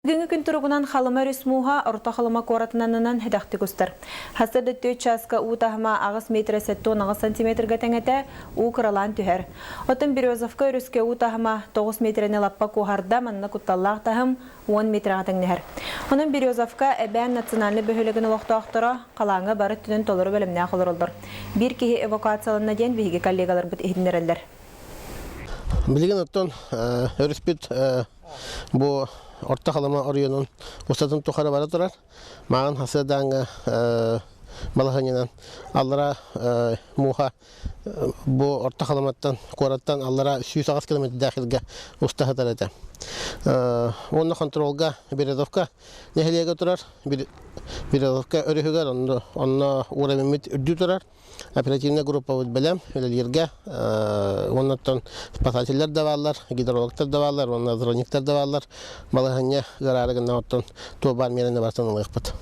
Бүгінгі күн тұрғынан қалыма ресмуға орта қалыма қоратынанынан хедақты көстір. Хастыр дөтті участка ұтағыма ағыз метр сәттон ағыз сантиметрға тәңеті ұқыралан түхер. Отын Березовка үріске ұтағыма 9 метріне лаппа қоғарда манна құтталлақ тағым 10 метрға тәңнігер. Оның Березовка әбән национальны бөхілігін ұлақты ақтыра қалаңы бары түнін толыры бөліміне ақылырылдыр. Bir кеге эвакуацияларына ден бейге коллегалар бұд ехіндерелдер. Білген оттон өріспет бұл орта қалама орионын ұстатын тұқары бара тұрар. Маған хасыдаңы балағанынан аллара мұға бұл орта қаламаттан, қораттан аллара 100 километр дәхілге ұстағытар әді. Онына контролға Березовка нәхелеге тұрар. Березовка өрігігер, онына уравимет үрді тұрар. Оперативная группа вот белем, өлелерге, оннан спасательлер давалар, гидрологтар давалар, оннан зрониктар давалар, балағанне гарарыгына оттан туабар мерені барсан олайықпыд.